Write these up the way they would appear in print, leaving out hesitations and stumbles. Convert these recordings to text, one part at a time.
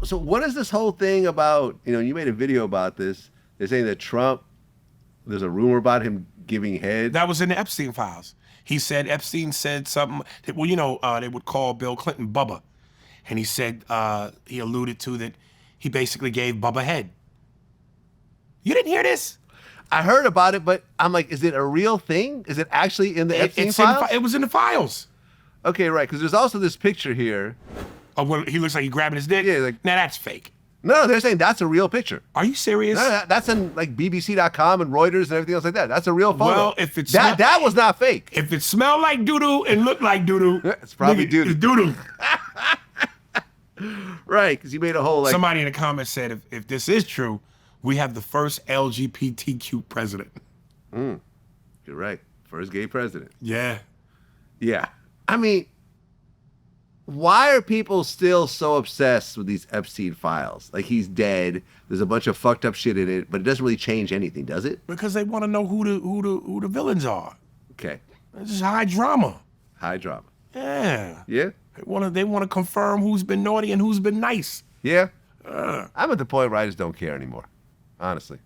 So what is this whole thing about? You made a video about this. They're saying that Trump. There's a rumor about him giving head. That was in the Epstein files. He said Epstein said something. They would call Bill Clinton Bubba, and he said he alluded to that he basically gave Bubba head. You didn't hear this? I heard about it, but I'm like, is it a real thing? Is it actually in the Epstein files? It was in the files. Okay, right. Because there's also this picture here. Oh, well, he looks like he's grabbing his dick? Yeah, like, now that's fake. No, they're saying that's a real picture. Are you serious? No, that's in like BBC.com and Reuters and everything else like that. That's a real photo. Well, if it's that was not fake. If it smelled like doo-doo and looked like doo-doo, it's probably doo-doo. It's doo-doo. Right, because you made a whole like... Somebody in the comments said, if this is true, we have the first LGBTQ president. You're right. First gay president. Yeah. Yeah. I mean, why are people still so obsessed with these Epstein files? Like, he's dead. There's a bunch of fucked up shit in it, but it doesn't really change anything, does it? Because they want to know who the villains are. Okay. This is high drama. High drama. Yeah. Yeah? They want to confirm who's been naughty and who's been nice. Yeah? I'm at the point where I just don't care anymore, honestly.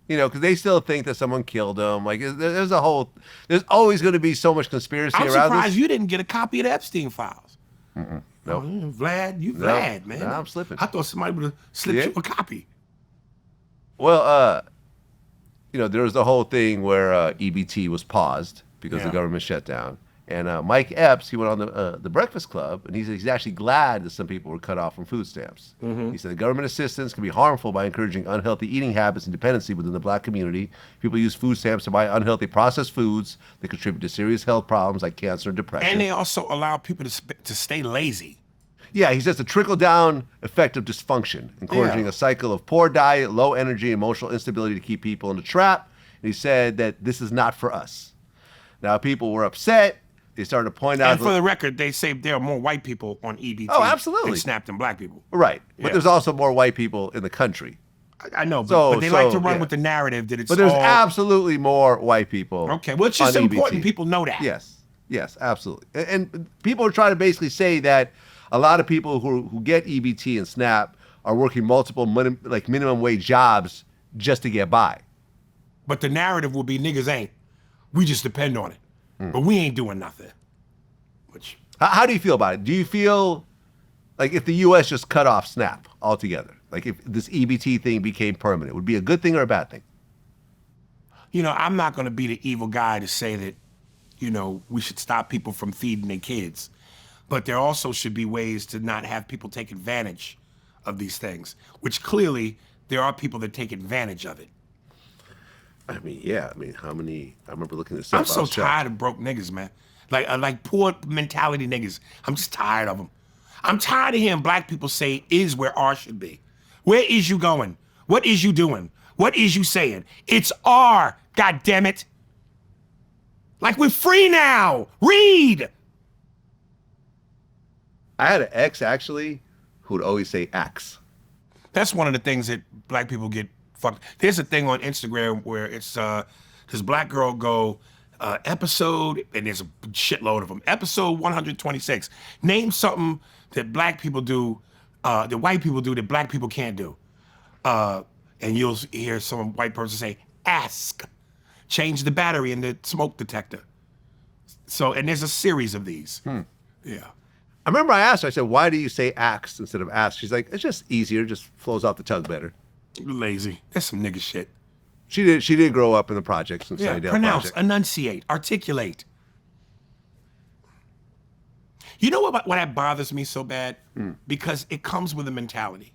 Because they still think that someone killed him. Like, there's always going to be so much conspiracy around this. I'm surprised you didn't get a copy of the Epstein files. No. Oh, Vlad, Vlad, man. No, I'm slipping. I thought somebody would have slipped you a copy. Well, there was the whole thing where EBT was paused because the government shut down. And Mike Epps, he went on the Breakfast Club, and he said he's actually glad that some people were cut off from food stamps. He said the government assistance can be harmful by encouraging unhealthy eating habits and dependency within the black community. People use food stamps to buy unhealthy processed foods that contribute to serious health problems like cancer and depression. And they also allow people to stay lazy. Yeah, he says the trickle-down effect of dysfunction, encouraging a cycle of poor diet, low energy, emotional instability to keep people in a trap. And he said that this is not for us. Now, people were upset. They started to point out... And for the record, they say there are more white people on EBT oh, absolutely. than SNAP than black people. Right. But there's also more white people in the country. I know, but they like to run with the narrative that it's But there's absolutely more white people. Okay, well, it's just important people know that. Yes, absolutely. And people are trying to basically say that a lot of people who get EBT and SNAP are working multiple minimum wage jobs just to get by. But the narrative will be niggas ain't. We just depend on it. But we ain't doing nothing. Which how do you feel about it? Do you feel like if the U.S. just cut off SNAP altogether, like if this EBT thing became permanent, would it be a good thing or a bad thing? I'm not going to be the evil guy to say that, we should stop people from feeding their kids. But there also should be ways to not have people take advantage of these things, which clearly there are people that take advantage of it. I mean, yeah. How many? I remember looking at this. I'm so tired of broke niggas, man. Like poor mentality niggas. I'm just tired of them. I'm tired of hearing black people say is where R should be. Where is you going? What is you doing? What is you saying? It's R, God damn it. Like we're free now. Read. I had an ex actually who would always say axe. That's one of the things that black people get fucked. There's a thing on Instagram where it's this black girl go episode, and there's a shitload of them. Episode 126. Name something that black people do, that white people do that black people can't do. And you'll hear some white person say, ask. Change the battery in the smoke detector. So, and there's a series of these. Yeah. I remember I asked her, I said, why do you say axe instead of ask? She's like, it's just easier, just flows off the tongue better. Lazy. That's some nigga shit. She did grow up in the projects in Sunnydale. Pronounce, enunciate, articulate. You know why that bothers me so bad? Because it comes with a mentality.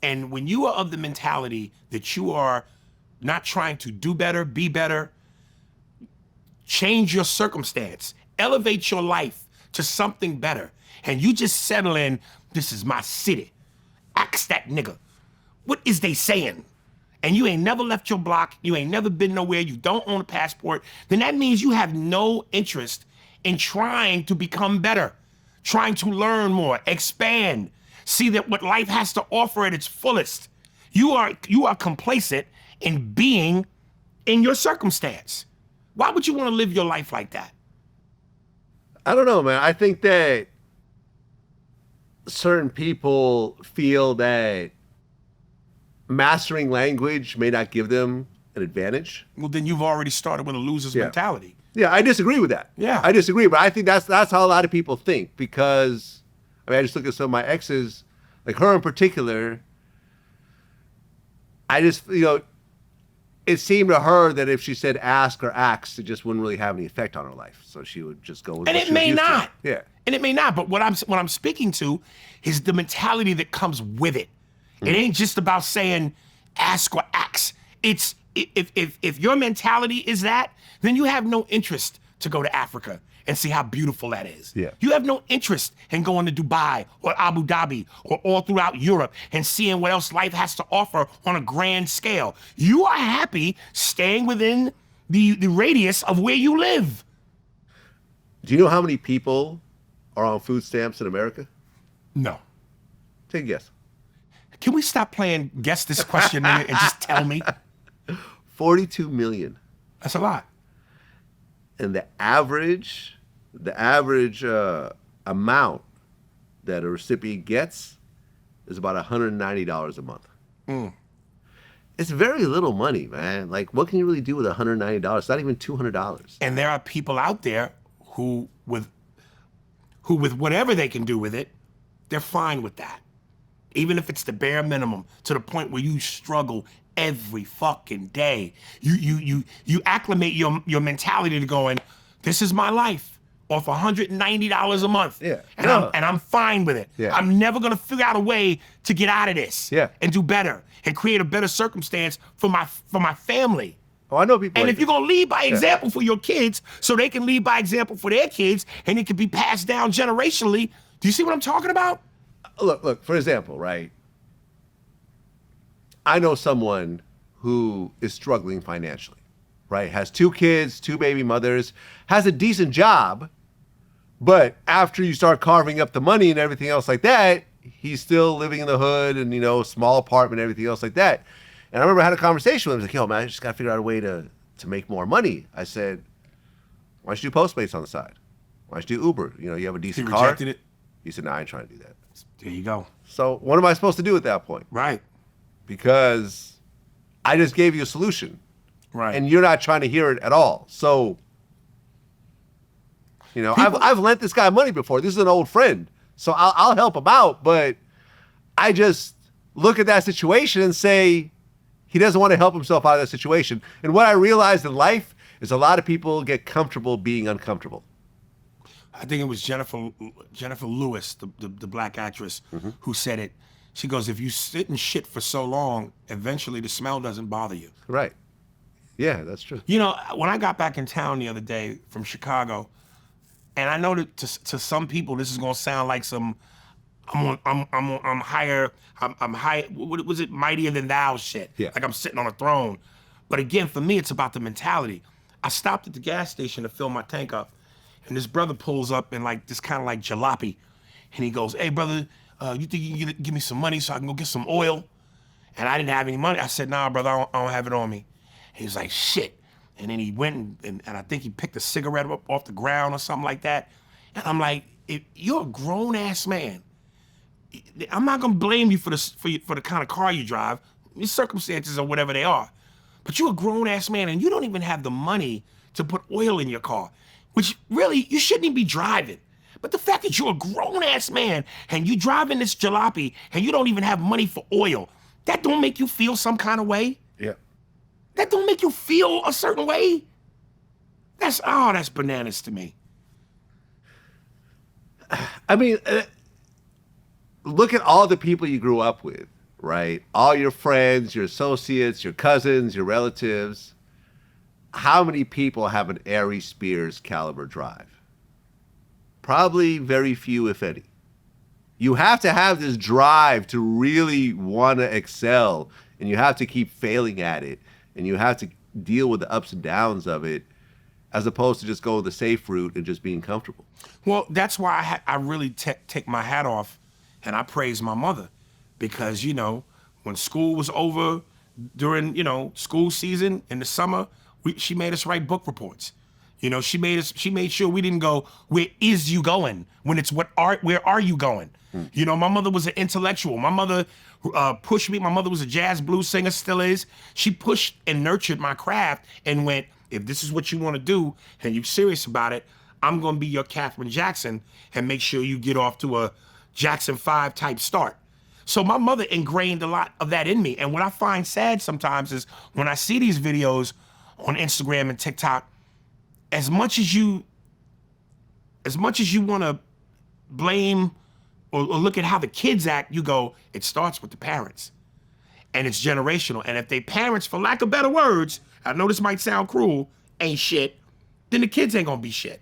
And when you are of the mentality that you are not trying to do better, be better, change your circumstance, elevate your life to something better, and you just settle in, this is my city. Ask that nigga. What is they saying? And you ain't never left your block, you ain't never been nowhere, you don't own a passport, then that means you have no interest in trying to become better, trying to learn more, expand, see that what life has to offer at its fullest. You are complacent in being in your circumstance. Why would you want to live your life like that? I don't know, man. I think that certain people feel that mastering language may not give them an advantage. Well, then you've already started with a loser's Yeah. mentality. Yeah, I disagree with that. Yeah. I disagree, but I think that's how a lot of people think, because I mean, I just look at some of my exes, like her in particular. I just, it seemed to her that if she said ask or acts, it just wouldn't really have any effect on her life. So she would just go with And what it she was may used to. not. Yeah. And it may not. But what I'm speaking to is the mentality that comes with it. It ain't just about saying ask or acts. It's if your mentality is that, then you have no interest to go to Africa and see how beautiful that is. Yeah. You have no interest in going to Dubai or Abu Dhabi or all throughout Europe and seeing what else life has to offer on a grand scale. You are happy staying within the radius of where you live. Do you know how many people are on food stamps in America? No. Take a guess. Can we stop playing guess this question and just tell me? 42 million. That's a lot. And the average amount that a recipient gets is about $190 a month. It's very little money, man. Like, what can you really do with $190? It's not even $200. And there are people out there who with whatever they can do with it, they're fine with that. Even if it's the bare minimum, to the point where you struggle every fucking day. You acclimate your mentality to going, this is my life, off $190 a month. Yeah. And I'm fine with it. Yeah. I'm never gonna figure out a way to get out of this. Yeah. And do better and create a better circumstance for my family. Oh, I know people. And like if you're gonna lead by example for your kids, so they can lead by example for their kids, and it can be passed down generationally, do you see what I'm talking about? Look, for example, right? I know someone who is struggling financially, right? Has 2 kids, 2 baby mothers, has a decent job, but after you start carving up the money and everything else like that, he's still living in the hood and, small apartment and everything else like that. And I remember I had a conversation with him. He's like, yo, man, I just got to figure out a way to make more money. I said, why don't you do Postmates on the side? Why don't you do Uber? You have a He decent car. rejected it. He said, no, I ain't trying to do that. There you go. So what am I supposed to do at that point? Right. Because I just gave you a solution. Right. And you're not trying to hear it at all. So, I've lent this guy money before. This is an old friend. So I'll help him out. But I just look at that situation and say, he doesn't want to help himself out of that situation. And what I realized in life is a lot of people get comfortable being uncomfortable. I think it was Jennifer Lewis, the black actress, who said it. She goes, if you sit in shit for so long, eventually the smell doesn't bother you. Right. Yeah, that's true. When I got back in town the other day from Chicago, and I know that to some people this is gonna sound like some I'm higher, I'm high, what was it, mightier than thou shit. Yeah. Like I'm sitting on a throne. But again, for me, it's about the mentality. I stopped at the gas station to fill my tank up, and this brother pulls up in like this kind of like jalopy, and he goes, hey brother, you think you can give me some money so I can go get some oil? And I didn't have any money. I said, nah, brother, I don't have it on me. He was like, shit. And then he went and I think he picked a cigarette up off the ground or something like that. And I'm like, if you're a grown ass man, I'm not gonna blame you for the kind of car you drive, your circumstances or whatever they are. But you're a grown ass man and you don't even have the money to put oil in your car, which really you shouldn't even be driving. But the fact that you're a grown ass man and you driving this jalopy and you don't even have money for oil, that don't make you feel some kind of way? Yeah. That don't make you feel a certain way? That's bananas to me. I mean, look at all the people you grew up with, right? All your friends, your associates, your cousins, your relatives. How many people have an Aries Spears caliber drive? Probably very few, if any. You have to have this drive to really want to excel, and you have to keep failing at it, and you have to deal with the ups and downs of it, as opposed to just going the safe route and just being comfortable. Well, that's why I really take my hat off and I praise my mother, because, when school was over during, school season in the summer, she made us write book reports. You know, she made sure we didn't go, where is you going? When it's where are you going? You know, my mother was an intellectual. My mother pushed me. My mother was a jazz blues singer, still is. She pushed and nurtured my craft and went, if this is what you want to do and you're serious about it, I'm going to be your Catherine Jackson and make sure you get off to a Jackson 5 type start. So my mother ingrained a lot of that in me. And what I find sad sometimes is when I see these videos on Instagram and TikTok, as much as you want to blame or look at how the kids act, you go, it starts with the parents. And it's generational. And if they parents, for lack of better words, I know this might sound cruel, ain't shit, then the kids ain't gonna be shit.